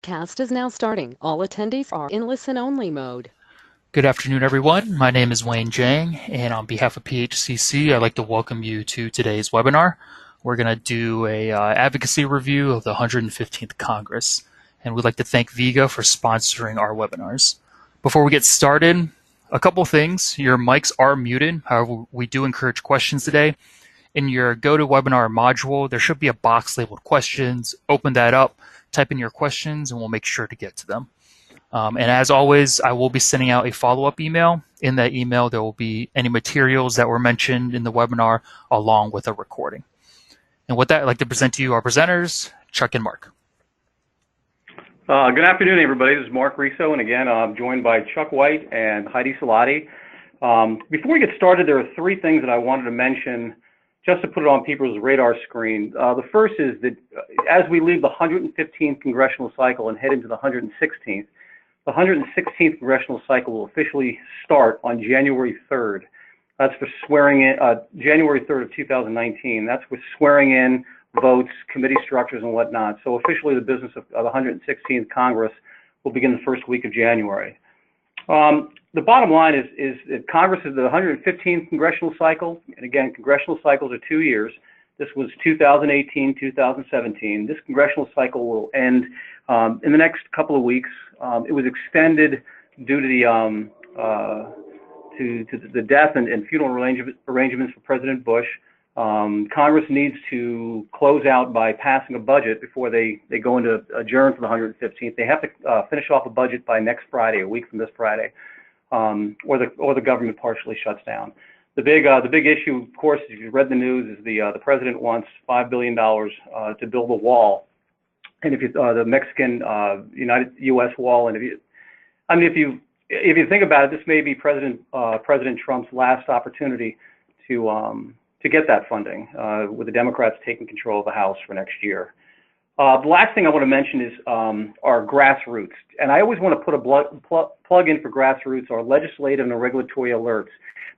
Webcast is now starting. All attendees are in listen-only mode. Good afternoon, everyone. My name is Wayne Jang, and on behalf of PHCC, I'd like to welcome you to today's webinar. We're going to do a advocacy review of the 115th Congress, and we'd like to thank Viga for sponsoring our webinars. Before we get started, a couple things. Your mics are muted. However, we do encourage questions today. In your GoToWebinar module, there should be a box labeled questions. Open that up, type in your questions, and we'll make sure to get to them. And as always, I will be sending out a follow-up email. In that email, there will be any materials that were mentioned in the webinar along with a recording. And with that, I'd like to present to you our presenters, Chuck and Mark. Good afternoon, everybody. This is Mark Riso, and again, I'm joined by Chuck White and Heidi Salati. Before we get started, there are three things that I wanted to mention just to put it on people's radar screen. The first is that as we leave the 115th congressional cycle and head into the 116th, the 116th congressional cycle will officially start on January 3rd. That's for swearing in, January 3rd of 2019. That's for swearing in, votes, committee structures, and whatnot. So officially the business of the 116th Congress will begin the first week of January. The bottom line is that Congress is the 115th congressional cycle, and again, congressional cycles are 2 years. This was 2018, 2017. This congressional cycle will end in the next couple of weeks. It was extended due to the death and funeral arrangements for President Bush. Congress needs to close out by passing a budget before they go into adjourn for the 115th. They have to finish off a budget by next Friday, a week from this Friday, or the government partially shuts down. The big issue, of course, if you've read the news, is the president wants $5 billion to build a wall. And if you, the Mexican U.S. wall, and if you think about it, this may be President Trump's last opportunity to get that funding, with the Democrats taking control of the House for next year. The last thing I want to mention is our grassroots, and I always want to put a plug in for grassroots, our legislative and regulatory alerts.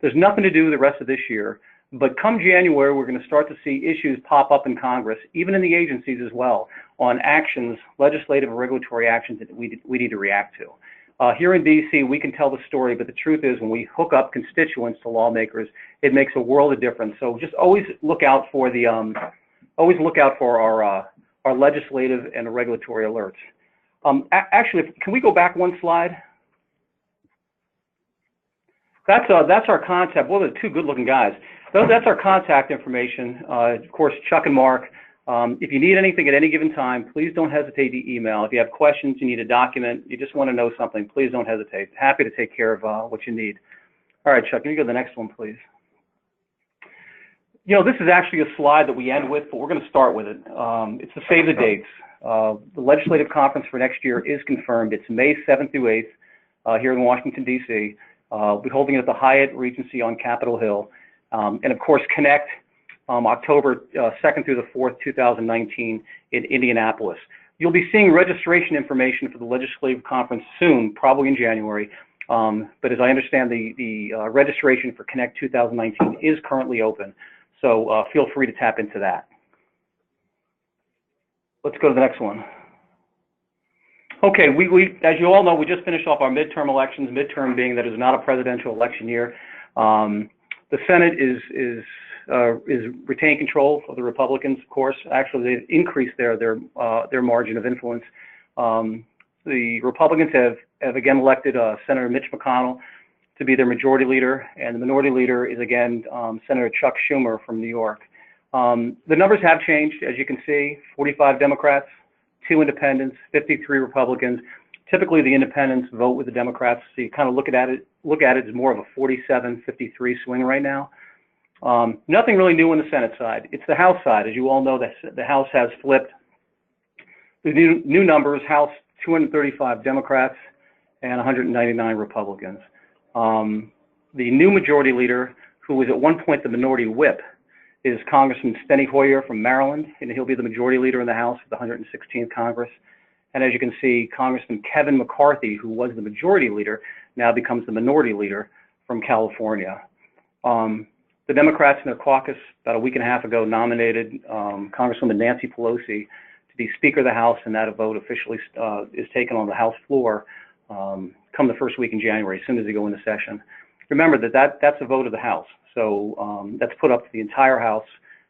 There's nothing to do the rest of this year, but come January, we're going to start to see issues pop up in Congress, even in the agencies as well, on actions, legislative and regulatory actions that we need to react to. Here in D.C., we can tell the story, but the truth is when we hook up constituents to lawmakers, it makes a world of difference. So just always look out for the, our legislative and regulatory alerts. Actually, can we go back one slide? That's our contact. Well, they're two good-looking guys. That's our contact information. Of course, Chuck and Mark. If you need anything at any given time, please don't hesitate to email. If you have questions, you need a document, you just want to know something, please don't hesitate. Happy to take care of what you need. All right, Chuck, can you go to the next one, please? You know, this is actually a slide that we end with, but we're going to start with it. It's to save the dates. The legislative conference for next year is confirmed. It's May 7th through 8th here in Washington, D.C. We'll be holding it at the Hyatt Regency on Capitol Hill. And of course, Connect, October 2nd through the 4th, 2019 in Indianapolis. You'll be seeing registration information for the legislative conference soon, probably in January. But as I understand, the registration for Connect 2019 is currently open. So feel free to tap into that. Let's go to the next one. Okay, as you all know, we just finished off our midterm elections, midterm being that it is not a presidential election year. The Senate is retaining control of the Republicans, of course. Actually, they've increased their margin of influence. The Republicans have again elected Senator Mitch McConnell to be their majority leader, and the minority leader is again Senator Chuck Schumer from New York. The numbers have changed, as you can see: 45 Democrats, 2 independents, 53 Republicans. Typically, the independents vote with the Democrats, so you kind of look at it as more of a 47-53 swing right now. Nothing really new on the Senate side. It's the House side. As you all know, the House has flipped. The new numbers: House 235 Democrats and 199 Republicans. The new majority leader, who was at one point the minority whip, is Congressman Steny Hoyer from Maryland, and he'll be the majority leader in the House of the 116th Congress. And as you can see, Congressman Kevin McCarthy, who was the majority leader, now becomes the minority leader from California. The Democrats in their caucus about a week and a half ago nominated Congresswoman Nancy Pelosi to the Speaker of the House, and that vote officially is taken on the House floor come the first week in January, as soon as they go into session. Remember that's a vote of the House, so that's put up to the entire House,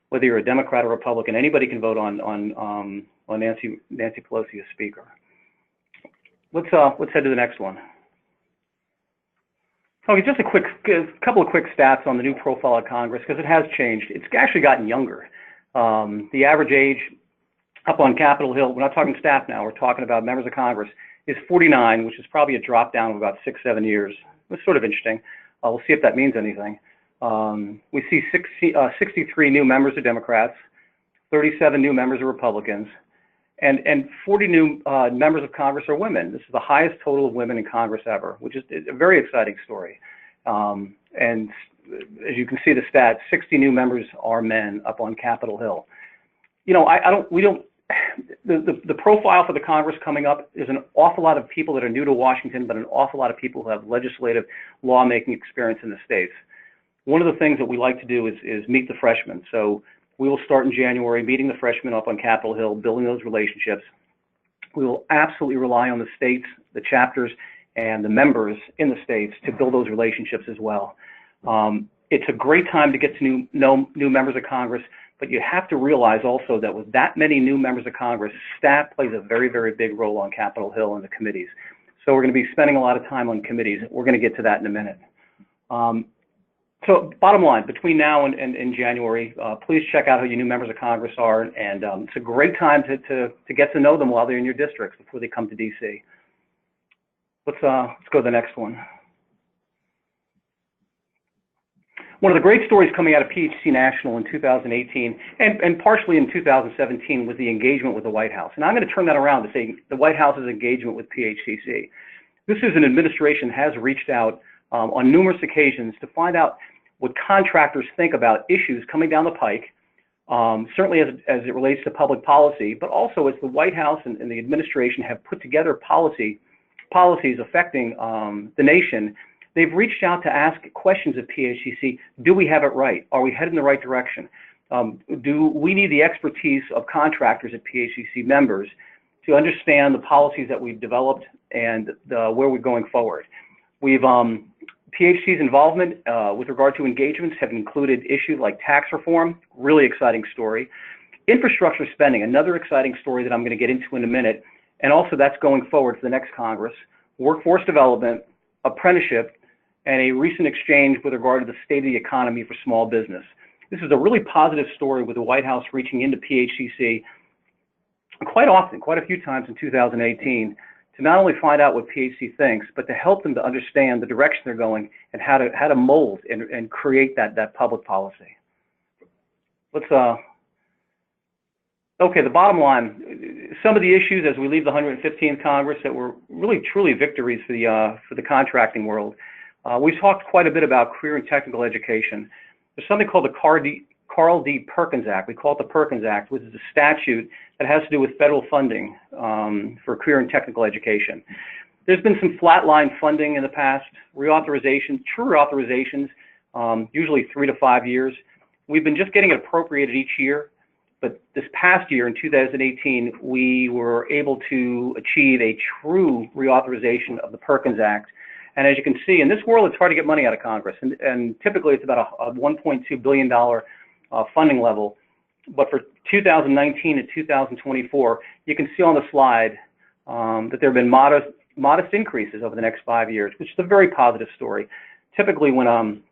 whether you're a Democrat or Republican. Anybody can vote on Nancy Pelosi as Speaker. Let's head to the next one. Okay, just a couple of quick stats on the new profile of Congress, because it has changed. It's actually gotten younger. The average age up on Capitol Hill, we're not talking staff now, we're talking about members of Congress, is 49, which is probably a drop down of about 6-7 years. It's sort of interesting. We'll see if that means anything. We see 63 new members of Democrats, 37 new members of Republicans, and 40 new members of Congress are women. This is the highest total of women in Congress ever, which is a very exciting story. And as you can see the stats, 60 new members are men up on Capitol Hill. You know, the profile for the Congress coming up is an awful lot of people that are new to Washington, but an awful lot of people who have legislative lawmaking experience in the states. One of the things that we like to do is meet the freshmen. So we will start in January meeting the freshmen up on Capitol Hill, building those relationships. We will absolutely rely on the states, the chapters, and the members in the states to build those relationships as well. It's a great time to get to know new members of Congress, but you have to realize also that with that many new members of Congress, staff plays a very, very big role on Capitol Hill and the committees. So we're going to be spending a lot of time on committees. We're going to get to that in a minute. So bottom line, between now and January, please check out who your new members of Congress are, and it's a great time to get to know them while they're in your districts before they come to DC. Let's go to the next one. One of the great stories coming out of PHCC National in 2018 and partially in 2017 was the engagement with the White House. And I'm going to turn that around to say the White House's engagement with PHCC. This is an administration has reached out on numerous occasions to find out what contractors think about issues coming down the pike, certainly as it relates to public policy, but also as the White House and the administration have put together policies affecting the nation. They've reached out to ask questions of PHCC. Do we have it right? Are we headed in the right direction? Do we need the expertise of contractors at PHCC members to understand the policies that we've developed and where we're going forward? We've PHC's involvement with regard to engagements have included issues like tax reform, really exciting story. Infrastructure spending, another exciting story that I'm going to get into in a minute, and also that's going forward to the next Congress. Workforce development, apprenticeship, and a recent exchange with regard to the state of the economy for small business. This is a really positive story with the White House reaching into PHCC quite often, quite a few times in 2018, to not only find out what PHC thinks, but to help them to understand the direction they're going and how to mold and create that public policy. Let's okay, the bottom line, some of the issues as we leave the 115th Congress that were really truly victories for the contracting world. We've talked quite a bit about career and technical education. There's something called the Carl D. Perkins Act. We call it the Perkins Act, which is a statute that has to do with federal funding for career and technical education. There's been some flatline funding in the past, reauthorization, true reauthorizations, usually 3 to 5 years. We've been just getting it appropriated each year, but this past year in 2018, we were able to achieve a true reauthorization of the Perkins Act. And as you can see, in this world, it's hard to get money out of Congress, and typically it's about a $1.2 billion funding level. But for 2019 and 2024, you can see on the slide that there have been modest increases over the next 5 years, which is a very positive story. Typically, when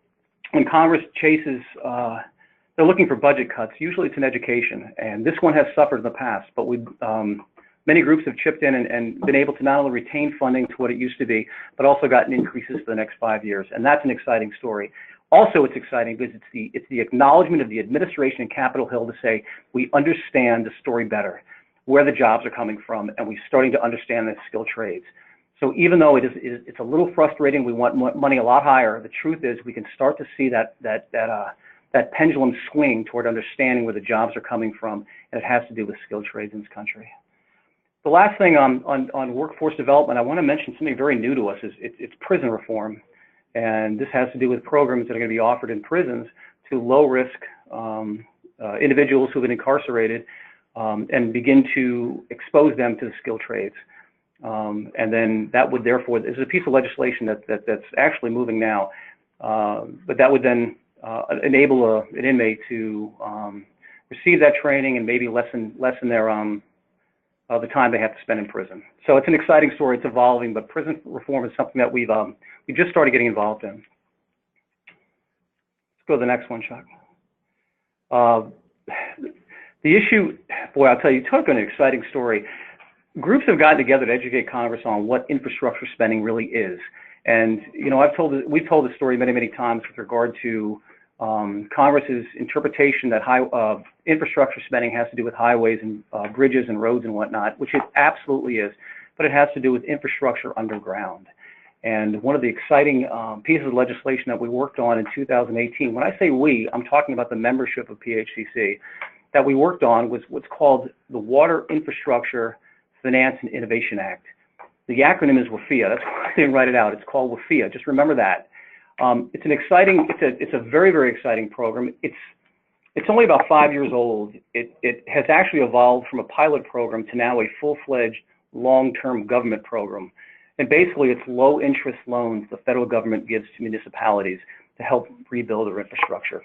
Congress chases, they're looking for budget cuts. Usually, it's in education, and this one has suffered in the past. But many groups have chipped in and been able to not only retain funding to what it used to be, but also gotten increases for the next 5 years, and that's an exciting story. Also, it's exciting because it's the acknowledgement of the administration in Capitol Hill to say we understand the story better, where the jobs are coming from, and we're starting to understand the skilled trades. So even though it's a little frustrating, we want money a lot higher. The truth is we can start to see that pendulum swing toward understanding where the jobs are coming from, and it has to do with skilled trades in this country. The last thing on workforce development, I want to mention something very new to us. It's prison reform. And this has to do with programs that are going to be offered in prisons to low-risk individuals who have been incarcerated and begin to expose them to the skilled trades. And then that would therefore, this is a piece of legislation that's actually moving now, but that would then enable an inmate to receive that training and maybe lessen their the time they have to spend in prison. So it's an exciting story. It's evolving, but prison reform is something that we just started getting involved in. Let's go to the next one, Chuck. The issue, boy, I'll tell you, talk about an exciting story. Groups have gotten together to educate Congress on what infrastructure spending really is. And, you know, we've told the story many, many times with regard to Congress's interpretation that infrastructure spending has to do with highways and bridges and roads and whatnot, which it absolutely is, but it has to do with infrastructure underground. And one of the exciting pieces of legislation that we worked on in 2018, when I say we, I'm talking about the membership of PHCC, that we worked on was what's called the Water Infrastructure Finance and Innovation Act. The acronym is WIFIA. That's why I didn't write it out. It's called WIFIA. Just remember that. It's an exciting, it's a very, very exciting program. It's only about 5 years old. It has actually evolved from a pilot program to now a full-fledged long-term government program. And basically, it's low-interest loans the federal government gives to municipalities to help rebuild their infrastructure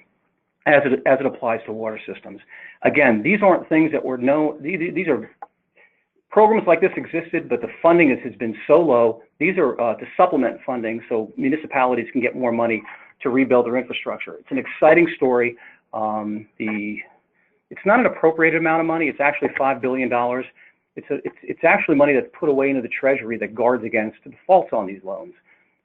as it applies to water systems. Again, these aren't things that were known. These are programs like this existed, but the funding has been so low. These are to supplement funding so municipalities can get more money to rebuild their infrastructure. It's an exciting story. It's not an appropriated amount of money. It's actually $5 billion. It's actually money that's put away into the Treasury that guards against defaults on these loans.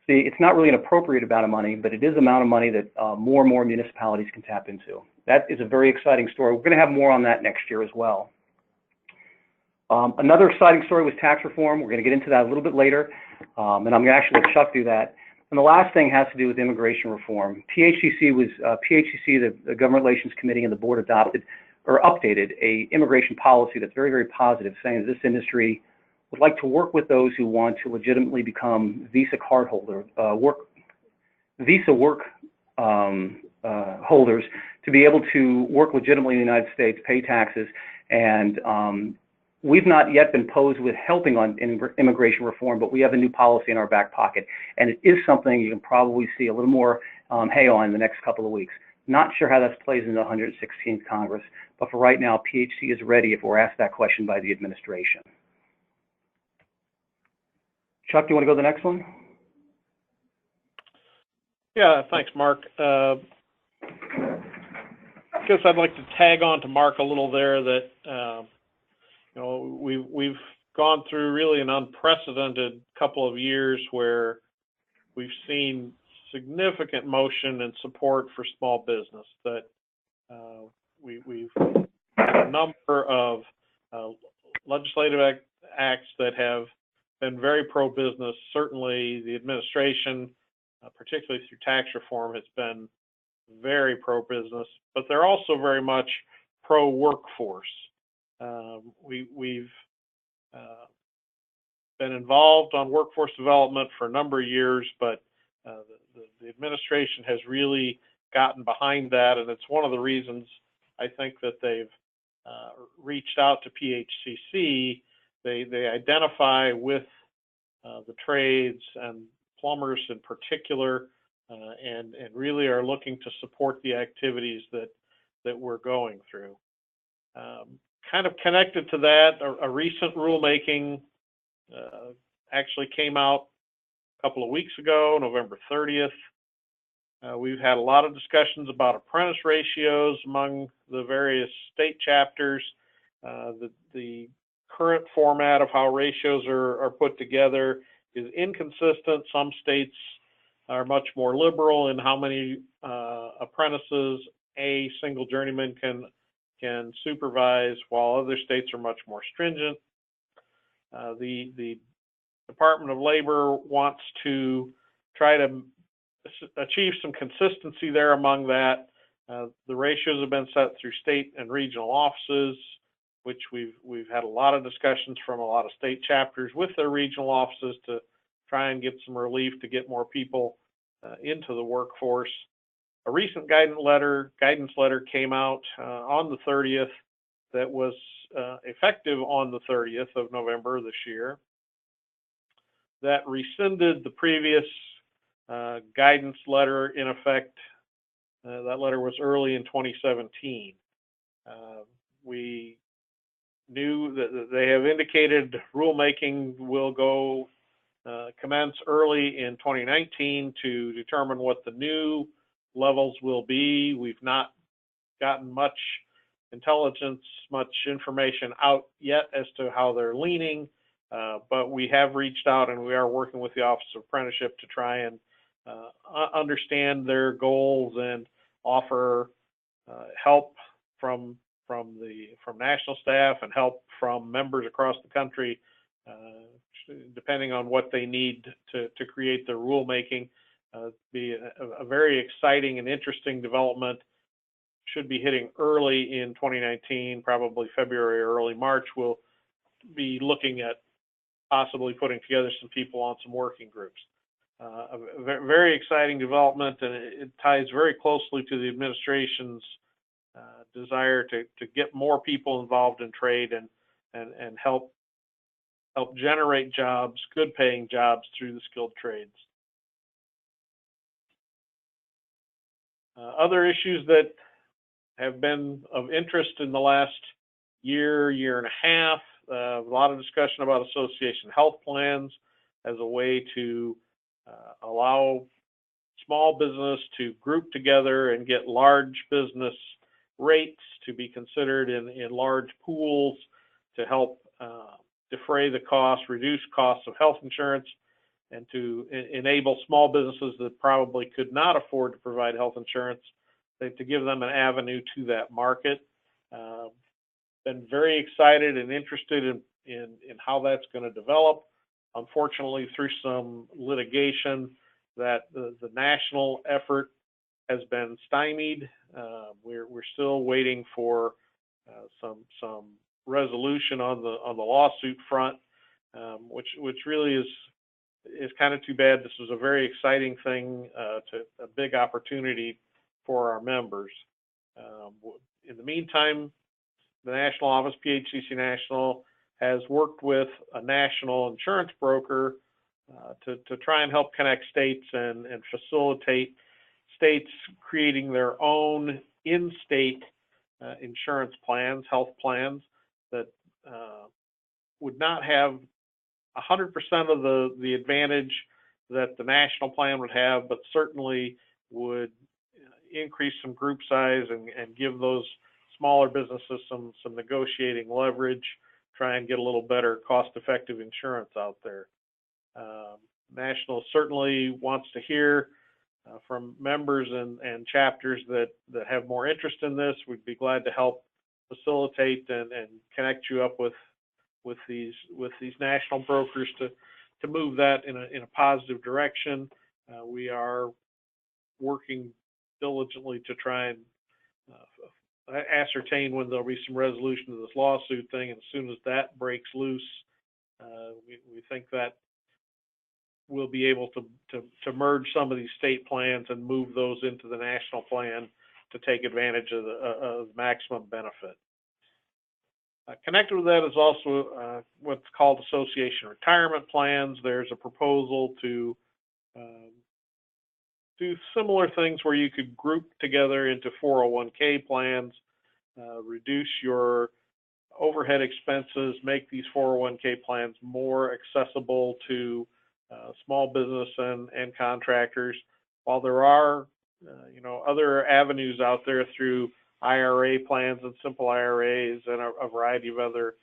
See, it's not really an appropriate amount of money, but it is an amount of money that more and more municipalities can tap into. That is a very exciting story. We're going to have more on that next year as well. Another exciting story was tax reform. We're going to get into that a little bit later, and I'm going to actually let Chuck do that. And the last thing has to do with immigration reform. PHCC, the Government Relations Committee, and the board adopted or updated a immigration policy that's very, very positive, saying that this industry would like to work with those who want to legitimately become visa cardholder, visa work holders, to be able to work legitimately in the United States, pay taxes, and we've not yet been posed with helping on immigration reform, but we have a new policy in our back pocket, and it is something you can probably see a little more hay on in the next couple of weeks. Not sure how that plays in the 116th Congress, but for right now, PHC is ready if we're asked that question by the administration. Chuck, do you want to go to the next one? Yeah, thanks, Mark. I guess I'd like to tag on to Mark a little there that you know, we've gone through really an unprecedented couple of years where we've seen significant motion and support for small business. That we've had a number of legislative acts that have been very pro-business. Certainly, the administration, particularly through tax reform, has been very pro-business, but they're also very much pro-workforce. We've been involved on workforce development for a number of years, but the administration has really gotten behind that, and it's one of the reasons I think that they've reached out to PHCC. They identify with the trades and plumbers in particular, and really are looking to support the activities that we're going through. Kind of connected to that, a recent rulemaking actually came out a couple of weeks ago, November 30th. We've had a lot of discussions about apprentice ratios among the various state chapters. The current format of how ratios are put together is inconsistent. Some states are much more liberal in how many apprentices a single journeyman can supervise, while other states are much more stringent. The Department of Labor wants to try to achieve some consistency there among that. The ratios have been set through state and regional offices, which we've had a lot of discussions from a lot of state chapters with their regional offices to try and get some relief to get more people into the workforce. A recent guidance letter came out on the 30th that was effective on the 30th of November this year that rescinded the previous guidance letter in effect. That letter was early in 2017. We knew that they have indicated rulemaking will go commence early in 2019 to determine what the new levels will be. We've not gotten much intelligence, much information out yet as to how they're leaning, but we have reached out and we are working with the Office of Apprenticeship to try and understand their goals and offer help from national staff and help from members across the country, depending on what they need to create the rulemaking. Be a very exciting and interesting development. Should be hitting early in 2019, probably February or early March. We'll be looking at possibly putting together some people on some working groups. A very exciting development, and it ties very closely to the administration's desire to get more people involved in trade and help generate jobs, good paying jobs through the skilled trades. Other issues that have been of interest in the last year and a half, a lot of discussion about association health plans as a way to allow small business to group together and get large business rates to be considered in large pools to help defray the cost, reduce costs of health insurance, and to enable small businesses that probably could not afford to provide health insurance, to give them an avenue to that market. Been very excited and interested in how that's going to develop. Unfortunately, through some litigation, that the national effort has been stymied. We're still waiting for some resolution on the lawsuit front, which really is kind of too bad. This was a very exciting thing, a big opportunity for our members. In the meantime, the national office, PHCC National, has worked with a national insurance broker to try and help connect states and facilitate states creating their own in-state insurance plans, health plans that would not have 100% of the advantage that the national plan would have, but certainly would increase some group size and give those smaller businesses some negotiating leverage, try and get a little better cost-effective insurance out there. National certainly wants to hear from members and chapters that have more interest in this. We'd be glad to help facilitate and connect you up with these national brokers to move that in a positive direction. We are working diligently to try and ascertain when there'll be some resolution to this lawsuit thing. And as soon as that breaks loose, we think that we'll be able to merge some of these state plans and move those into the national plan to take advantage of the maximum benefit. Connected with that is also what's called association retirement plans. There's a proposal to do similar things where you could group together into 401k plans, reduce your overhead expenses, make these 401k plans more accessible to small business and contractors. While there are other avenues out there through IRA plans and simple IRAs and a variety of other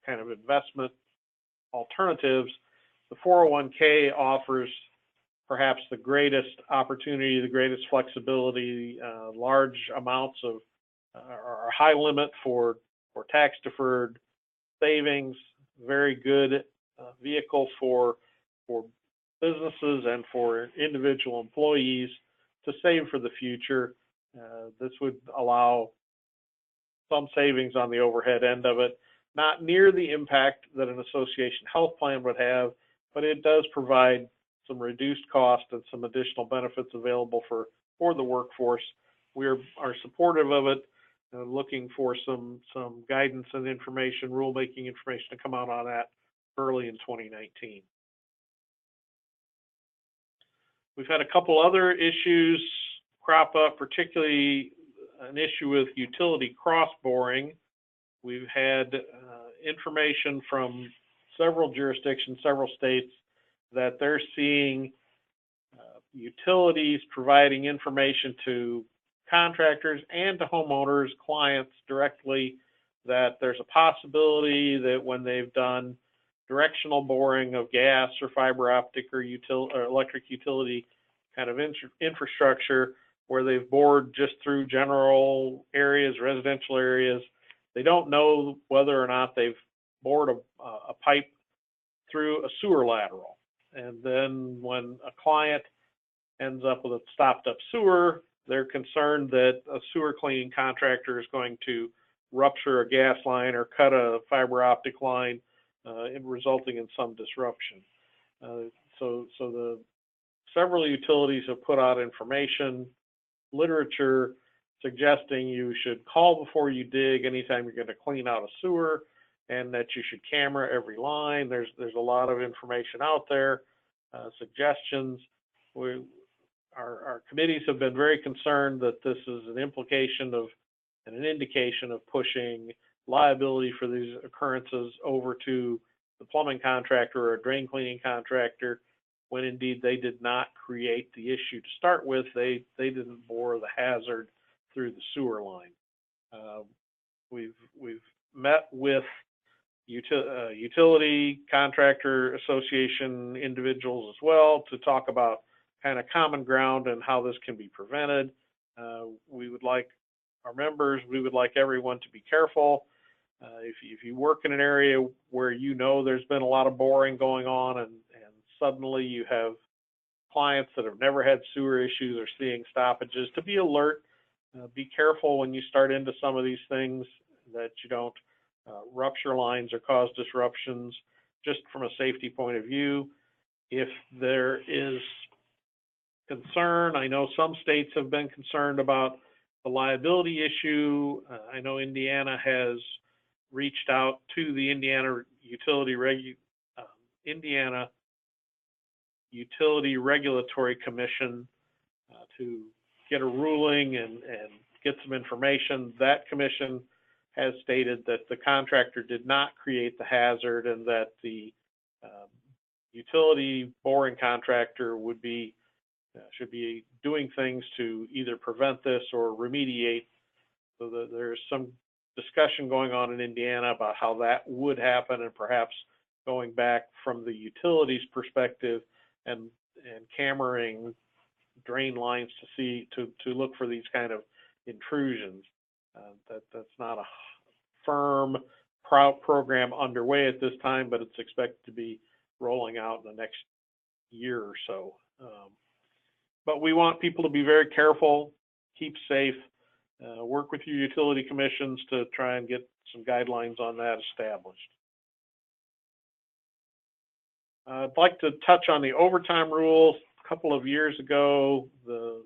kind of investment alternatives, the 401k offers perhaps the greatest opportunity, the greatest flexibility, large amounts of or high limit for tax deferred savings, very good vehicle for businesses and for individual employees to save for the future. This would allow some savings on the overhead end of it, not near the impact that an association health plan would have, but it does provide some reduced cost and some additional benefits available for the workforce. We are supportive of it. looking for some guidance and information, rulemaking information to come out on that early in 2019. We've had a couple other issues crop up, particularly an issue with utility cross boring. We've had information from several jurisdictions, several states, that they're seeing utilities providing information to contractors and to homeowners, clients directly, that there's a possibility that when they've done directional boring of gas or fiber optic or electric utility kind of infrastructure, where they've bored just through general areas, residential areas, they don't know whether or not they've bored a pipe through a sewer lateral. And then when a client ends up with a stopped up sewer, they're concerned that a sewer cleaning contractor is going to rupture a gas line or cut a fiber optic line, resulting in some disruption. So the several utilities have put out information, literature suggesting you should call before you dig anytime you're going to clean out a sewer, and that you should camera every line. There's a lot of information out there, suggestions. Our committees have been very concerned that this is an implication of and an indication of pushing liability for these occurrences over to the plumbing contractor or a drain cleaning contractor, when indeed they did not create the issue to start with. They didn't bore the hazard through the sewer line. We've met with utility contractor association individuals as well to talk about kind of common ground and how this can be prevented. We would like our members, we would like everyone to be careful. If you work in an area where you know there's been a lot of boring going on, and suddenly you have clients that have never had sewer issues or seeing stoppages, to be alert, be careful when you start into some of these things, that you don't rupture lines or cause disruptions, just from a safety point of view. If there is concern, I know some states have been concerned about the liability issue. I know Indiana has reached out to the Indiana Utility Regulatory Commission to get a ruling and get some information. That commission has stated that the contractor did not create the hazard, and that the utility boring contractor should be doing things to either prevent this or remediate. So there's some discussion going on in Indiana about how that would happen, and perhaps going back from the utilities perspective and cameraing drain lines to look for these kind of intrusions. That's not a firm program underway at this time, but it's expected to be rolling out in the next year or so. But we want people to be very careful, keep safe, work with your utility commissions to try and get some guidelines on that established. I'd like to touch on the overtime rules. A couple of years ago, the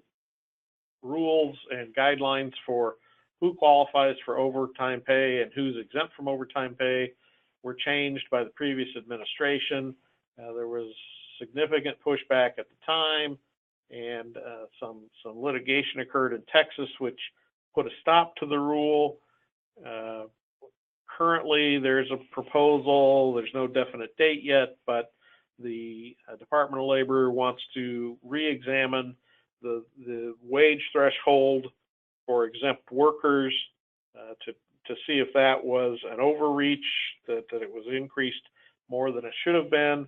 rules and guidelines for who qualifies for overtime pay and who's exempt from overtime pay were changed by the previous administration. There was significant pushback at the time, and some litigation occurred in Texas, which put a stop to the rule. Currently, there's a proposal. There's no definite date yet, but the Department of Labor wants to re-examine the wage threshold for exempt workers to see if that was an overreach, that it was increased more than it should have been.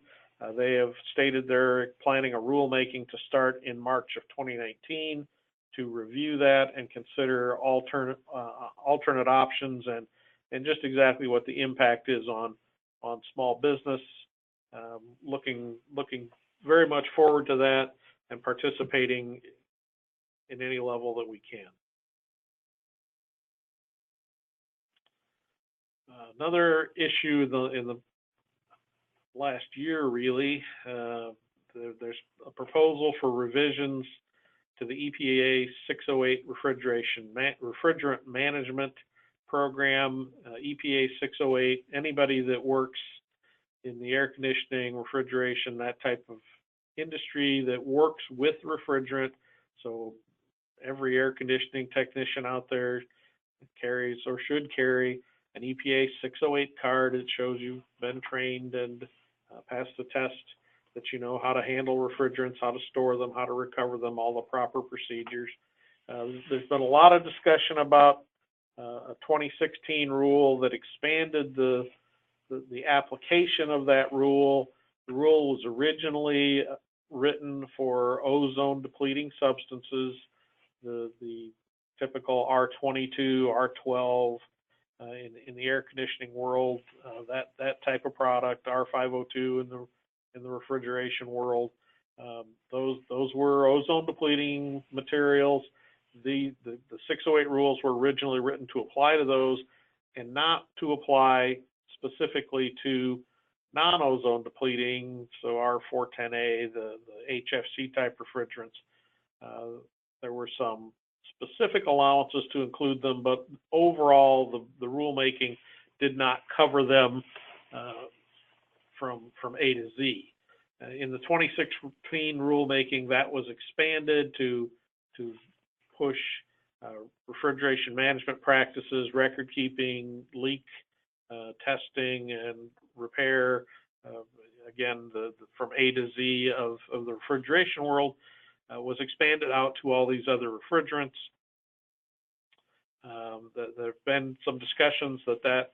They have stated they're planning a rulemaking to start in March of 2019 to review that and consider alternate options and just exactly what the impact is on small business. Looking very much forward to that and participating in any level that we can. Another issue in the last year, really, there's a proposal for revisions to the EPA 608 Refrigerant Management Program. EPA 608, anybody that works in the air conditioning, refrigeration, that type of industry that works with refrigerant, so every air conditioning technician out there carries or should carry an EPA 608 card that shows you've been trained and passed the test, that you know how to handle refrigerants, how to store them, how to recover them, all the proper procedures. There's been a lot of discussion about a 2016 rule that expanded the application of that rule. The rule was originally written for ozone depleting substances, the typical R22, R12 in the air conditioning world, that type of product, R502 in the refrigeration world. Those were ozone depleting materials. The 608 rules were originally written to apply to those and not to apply specifically to non-ozone depleting, so R410A, the HFC type refrigerants. There were some specific allowances to include them, but overall the rulemaking did not cover them from A to Z. In the 2016 rulemaking, that was expanded to push refrigeration management practices, record keeping, leak testing and repair, again, from A to Z of the refrigeration world, was expanded out to all these other refrigerants. There have been some discussions that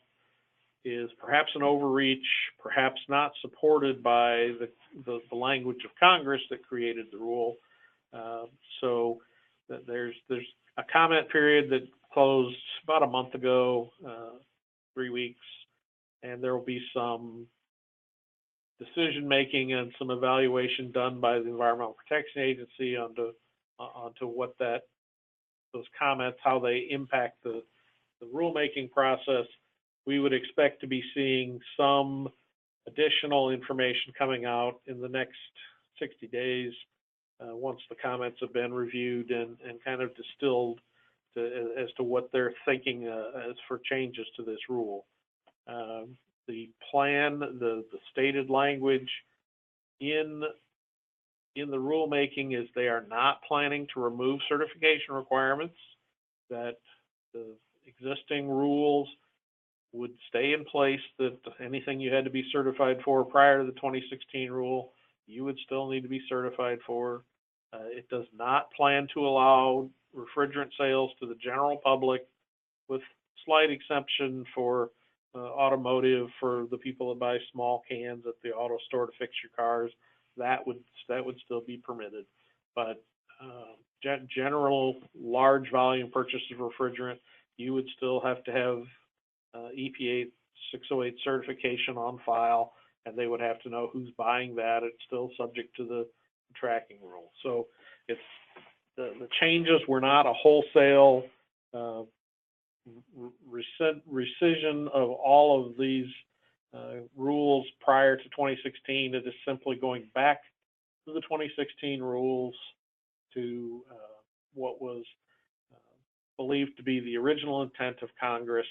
is perhaps an overreach, perhaps not supported by the language of Congress that created the rule. So there's a comment period that closed about a month ago, 3 weeks, and there will be some decision making and some evaluation done by the Environmental Protection Agency onto what those comments, how they impact the rulemaking process. We would expect to be seeing some additional information coming out in the next 60 days once the comments have been reviewed and kind of distilled as to what they're thinking as for changes to this rule. The plan, the stated language in the rulemaking is they are not planning to remove certification requirements, that the existing rules would stay in place, that anything you had to be certified for prior to the 2016 rule, you would still need to be certified for. It does not plan to allow refrigerant sales to the general public, with slight exception for automotive, for the people that buy small cans at the auto store to fix your cars. That would still be permitted, but general large volume purchase of refrigerant, you would still have to have EPA 608 certification on file, and they would have to know who's buying that. It's still subject to the tracking rule. So it's the changes were not a wholesale rescission of all of these rules prior to 2016. It is simply going back to the 2016 rules, to what was believed to be the original intent of Congress.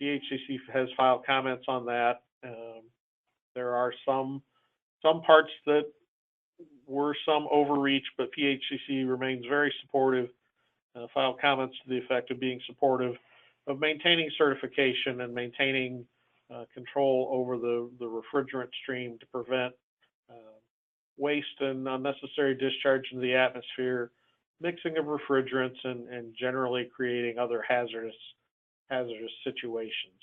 PHCC has filed comments on that. There are some parts that were some overreach, but PHCC remains very supportive. Filed comments to the effect of being supportive of maintaining certification and maintaining control over the refrigerant stream to prevent waste and unnecessary discharge into the atmosphere, mixing of refrigerants, and generally creating other hazardous situations.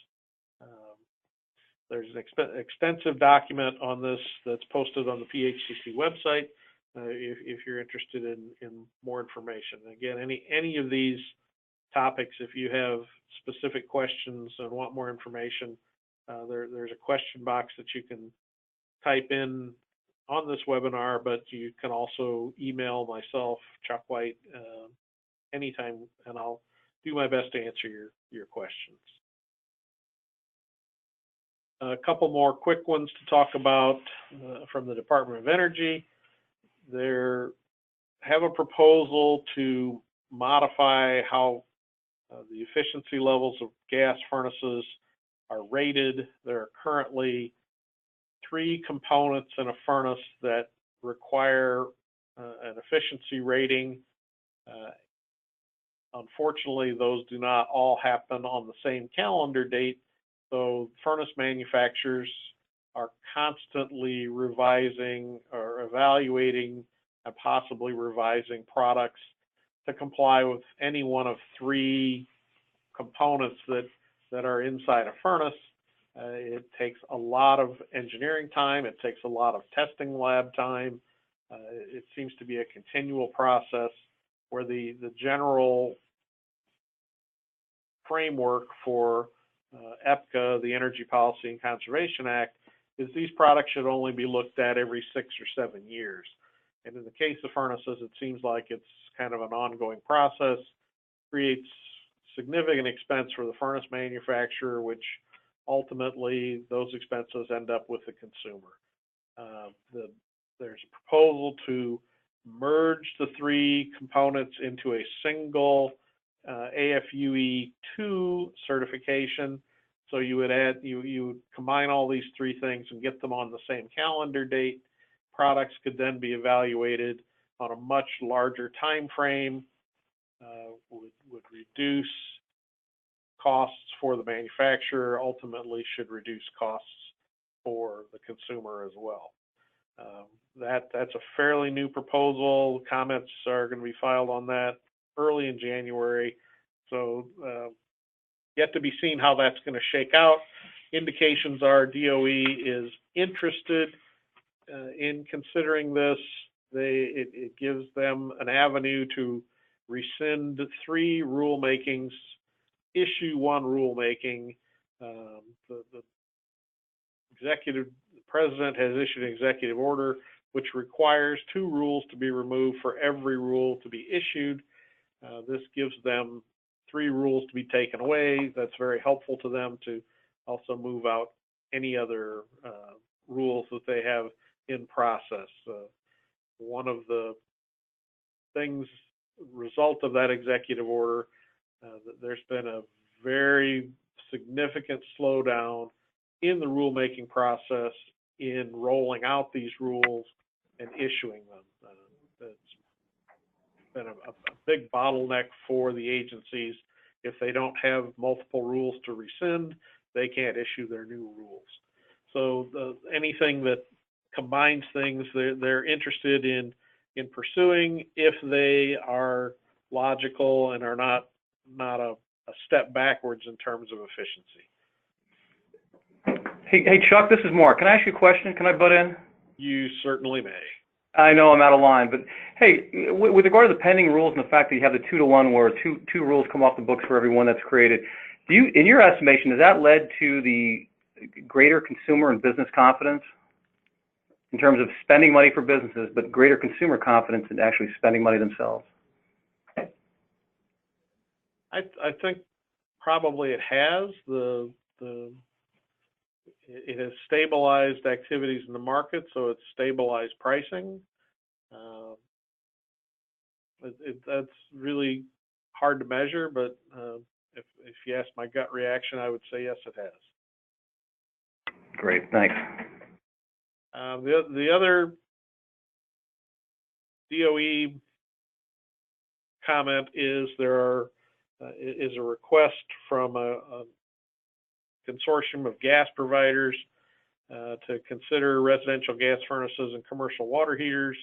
There's an extensive document on this that's posted on the PHCC website if you're interested in more information. Again, any of these topics, if you have specific questions and want more information, there's a question box that you can type in on this webinar, but you can also email myself, Chuck White, anytime, and I'll do my best to answer your questions. A couple more quick ones to talk about from the Department of Energy. There have a proposal to modify how the efficiency levels of gas furnaces are rated. There are currently 3 components in a furnace that require an efficiency rating. Unfortunately, those do not all happen on the same calendar date, so furnace manufacturers are constantly revising or evaluating and possibly revising products to comply with any one of 3 components that are inside a furnace. It takes a lot of engineering time. It takes a lot of testing lab time. It seems to be a continual process where the general framework for EPCA, the Energy Policy and Conservation Act, is these products should only be looked at every 6 or 7 years. And in the case of furnaces, it seems like it's kind of an ongoing process, creates significant expense for the furnace manufacturer, which ultimately those expenses end up with the consumer. There's a proposal to merge the 3 components into a single AFUE 2 certification. So you would combine all these 3 things and get them on the same calendar date. Products could then be evaluated on a much larger time frame, would reduce costs for the manufacturer, ultimately should reduce costs for the consumer as well. That's a fairly new proposal. Comments are going to be filed on that early in January. So yet to be seen how that's going to shake out. Indications are DOE is interested in considering this. It gives them an avenue to rescind 3 rulemakings, issue 1 rulemaking. The president has issued an executive order which requires 2 rules to be removed for every rule to be issued. This gives them 3 rules to be taken away. That's very helpful to them to also move out any other rules that they have in process. One of the things, result of that executive order, there's been a very significant slowdown in the rulemaking process in rolling out these rules and issuing them. It's been a big bottleneck for the agencies. If they don't have multiple rules to rescind, they can't issue their new rules. So anything that combines things, they're interested in pursuing if they are logical and are not a step backwards in terms of efficiency. Hey, Chuck, this is Mark. Can I ask you a question? Can I butt in? You certainly may. I know I'm out of line, but hey, with regard to the pending rules and the fact that you have the 2-to-1 where two rules come off the books for every one that's created, in your estimation, has that led to the greater consumer and business confidence in terms of spending money for businesses, but greater consumer confidence in actually spending money themselves? I think probably it has. It has stabilized activities in the market, so it's stabilized pricing. That's really hard to measure, but if you ask my gut reaction, I would say yes, it has. Great, thanks. The other DOE comment is there is a request from a consortium of gas providers to consider residential gas furnaces and commercial water heaters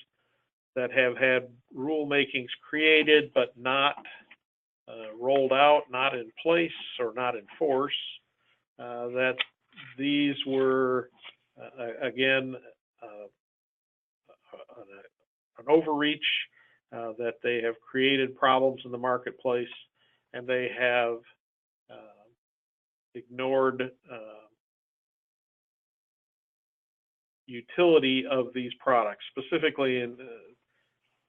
that have had rulemakings created but not rolled out, not in place, or not in force. That these were, again, an overreach, that they have created problems in the marketplace, and they have ignored utility of these products, specifically in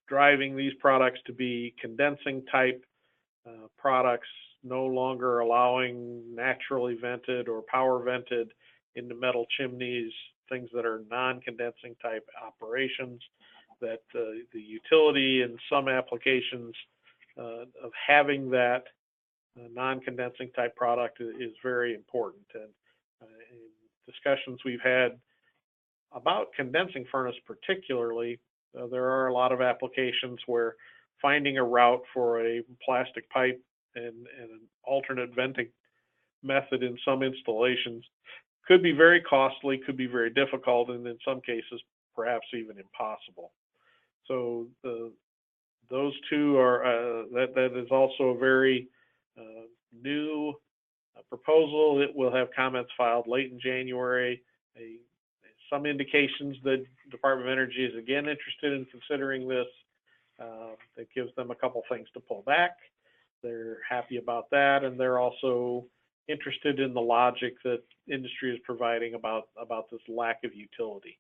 driving these products to be condensing type products, no longer allowing naturally vented or power vented into metal chimneys, things that are non-condensing type operations. that the utility in some applications of having that non-condensing type product is very important. And in discussions we've had about condensing furnace particularly, there are a lot of applications where finding a route for a plastic pipe and an alternate venting method in some installations could be very costly, could be very difficult, and in some cases perhaps even impossible. So those two are that is also a very new proposal. It will have comments filed late in January. Some indications that Department of Energy is again interested in considering this. That gives them a couple things to pull back. They're happy about that, and they're also interested in the logic that industry is providing about this lack of utility.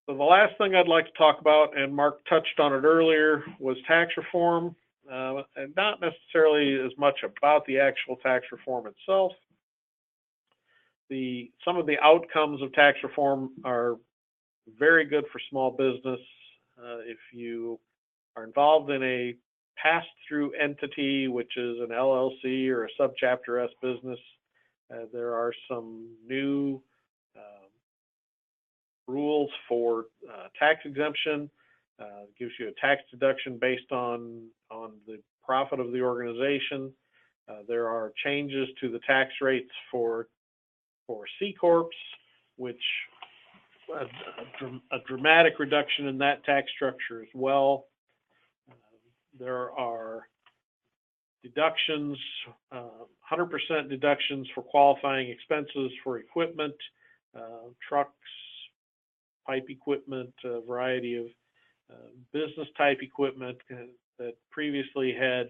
So the last thing I'd like to talk about, and Mark touched on it earlier, was tax reform, and not necessarily as much about the actual tax reform itself. Some of the outcomes of tax reform are very good for small business. If you are involved in a pass-through entity, which is an LLC or a subchapter S business, there are some new rules for tax exemption. Gives you a tax deduction based on the profit of the organization. There are changes to the tax rates for C Corps, which a dramatic reduction in that tax structure as well. There are deductions, 100% deductions for qualifying expenses for equipment, trucks, pipe equipment, a variety of business type equipment that previously had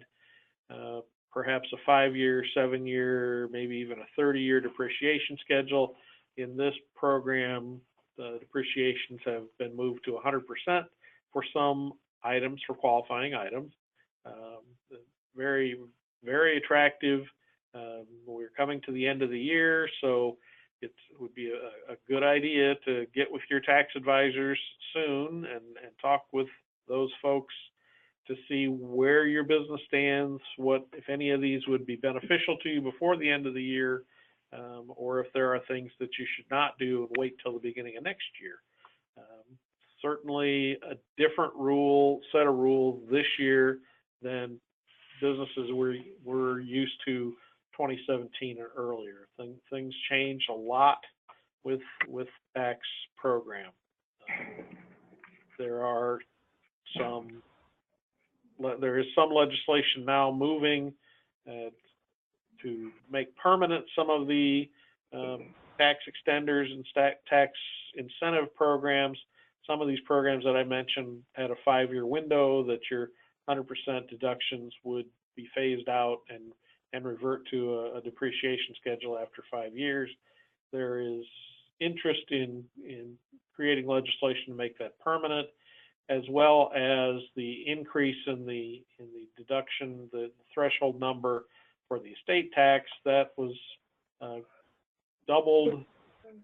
perhaps a 5-year, 7-year, maybe even a 30-year depreciation schedule. In this program, the depreciations have been moved to 100% for some items, for qualifying items. Very, very attractive. We're coming to the end of the year, so it would be a good idea to get with your tax advisors soon and talk with those folks to see where your business stands, what, if any of these would be beneficial to you before the end of the year, or if there are things that you should not do and wait till the beginning of next year. Certainly a different set of rules this year than businesses we're used to 2017 or earlier. Things change a lot with tax program. There is some legislation now moving to make permanent some of the tax extenders and tax incentive programs. Some of these programs that I mentioned had a 5-year window that your 100% deductions would be phased out and revert to a depreciation schedule after 5 years. There is interest in creating legislation to make that permanent, as well as the increase in the deduction, the threshold number for the estate tax that was doubled,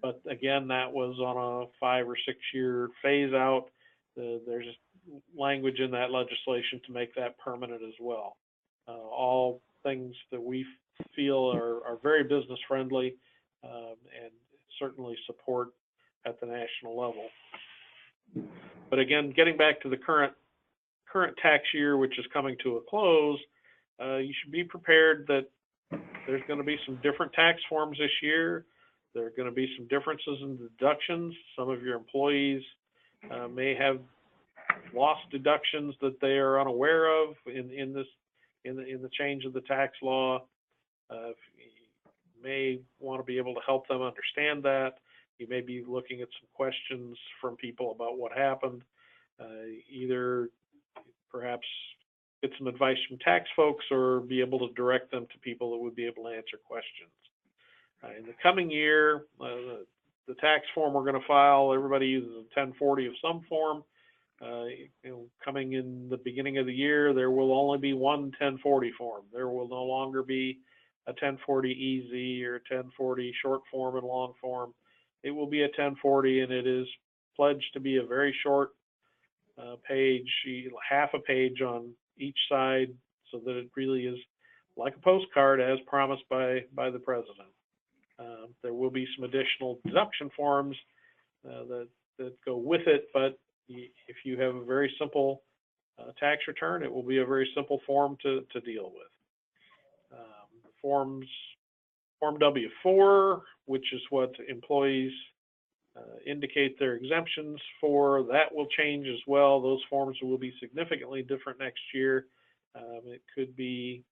but again, that was on a 5 or 6 year phase out. There's language in that legislation to make that permanent as well. All things that we feel are very business friendly and certainly support at the national level. But again, getting back to the current tax year, which is coming to a close, you should be prepared that there's going to be some different tax forms this year. There are going to be some differences in deductions. Some of your employees may have lost deductions that they are unaware of in the change of the tax law. You may want to be able to help them understand that. You may be looking at some questions from people about what happened. Either perhaps get some advice from tax folks or be able to direct them to people that would be able to answer questions. In the coming year, the tax form we're going to file, everybody uses a 1040 of some form. Coming in the beginning of the year, there will only be one 1040 form. There will no longer be a 1040 easy or 1040 short form and long form. it will be a 1040, and it is pledged to be a very short page, half a page on each side, so that it really is like a postcard as promised by the president. There will be some additional deduction forms that go with it, but if you have a very simple tax return, it will be a very simple form to deal with. Form W-4, which is what employees indicate their exemptions for, that will change as well. Those forms will be significantly different next year. It could be,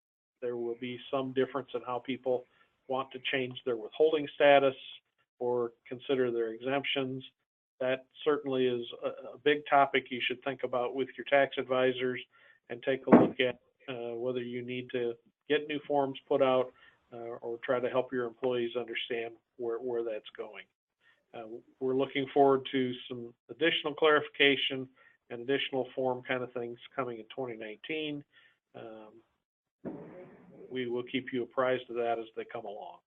there will be some difference in how people want to change their withholding status or consider their exemptions. That certainly is a big topic you should think about with your tax advisors and take a look at whether you need to get new forms put out or try to help your employees understand where that's going. We're looking forward to some additional clarification and additional form kind of things coming in 2019. We will keep you apprised of that as they come along.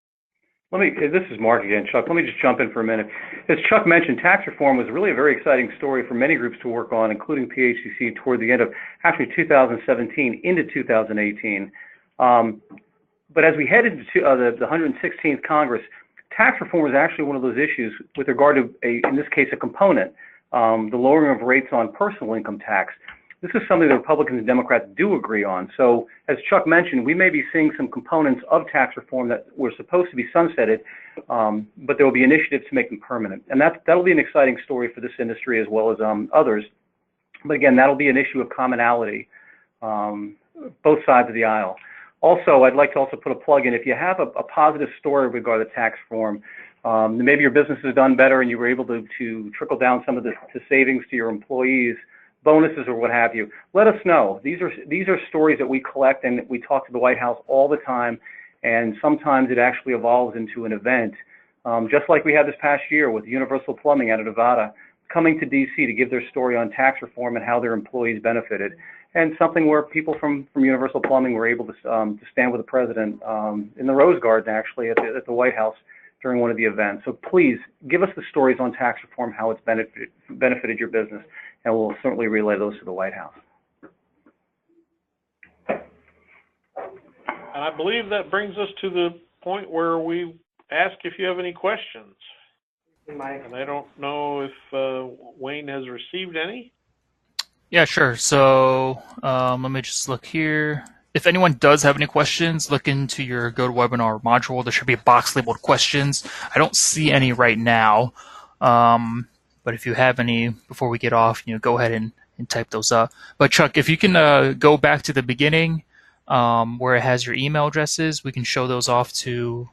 This is Mark again, Chuck. Let me just jump in for a minute. As Chuck mentioned, tax reform was really a very exciting story for many groups to work on, including PHCC, toward the end of actually 2017 into 2018. But as we head into the 116th Congress, tax reform is actually one of those issues with regard to, in this case, a component, the lowering of rates on personal income tax. This is something that Republicans and Democrats do agree on. So, as Chuck mentioned, we may be seeing some components of tax reform that were supposed to be sunsetted, but there will be initiatives to make them permanent. And that'll be an exciting story for this industry as well as others. But again, that'll be an issue of commonality, both sides of the aisle. Also, I'd like to also put a plug in. If you have a positive story regarding the tax reform, maybe your business has done better and you were able to trickle down some of the savings to your employees, bonuses or what have you, let us know. These are stories that we collect and we talk to the White House all the time, and sometimes it actually evolves into an event, just like we had this past year with Universal Plumbing out of Nevada coming to D.C. to give their story on tax reform and how their employees benefited, and something where people from Universal Plumbing were able to stand with the president in the Rose Garden, actually, at the White House during one of the events. So please give us the stories on tax reform, how it's benefited your business, and we'll certainly relay those to the White House. And I believe that brings us to the point where we ask if you have any questions. And I don't know if Wayne has received any. Yeah, sure. So let me just look here. If anyone does have any questions, look into your GoToWebinar module. There should be a box labeled questions. I don't see any right now. But if you have any before we get off, go ahead and type those up. But Chuck, if you can go back to the beginning where it has your email addresses, we can show those off to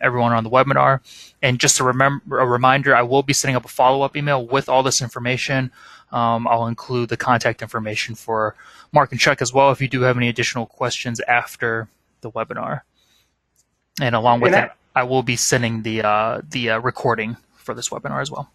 everyone on the webinar. And just a reminder, I will be setting up a follow-up email with all this information. I'll include the contact information for Mark and Chuck as well if you do have any additional questions after the webinar. And along with that, I will be sending the recording for this webinar as well.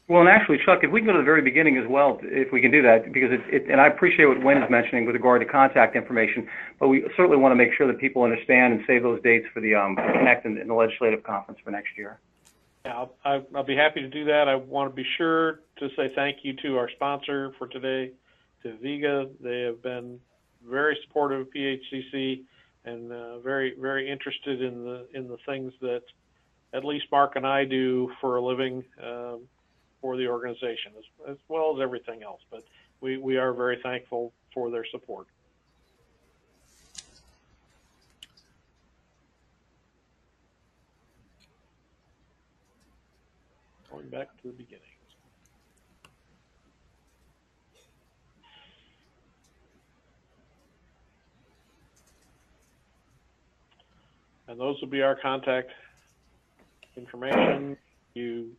Well, and actually, Chuck, if we can go to the very beginning as well, if we can do that, because and I appreciate what Wayne is mentioning with regard to contact information, but we certainly want to make sure that people understand and save those dates for the Connect and the legislative conference for next year. Yeah, I'll be happy to do that. I want to be sure to say thank you to our sponsor for today, to Viga. They have been very supportive of PHCC and very, very interested in the things that at least Mark and I do for a living. For the organization as well as everything else, but we are very thankful for their support. Going back to the beginning. And those will be our contact information. You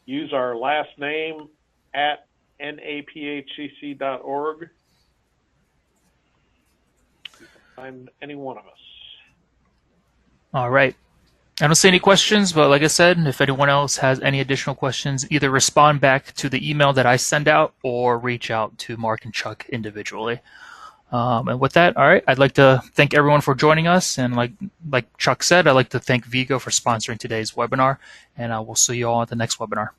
use our last name at naphcc.org. You can find any one of us. All right. I don't see any questions, but like I said, if anyone else has any additional questions, either respond back to the email that I send out or reach out to Mark and Chuck individually. And with that, all right, I'd like to thank everyone for joining us. And like Chuck said, I'd like to thank Vigo for sponsoring today's webinar. And we'll see you all at the next webinar.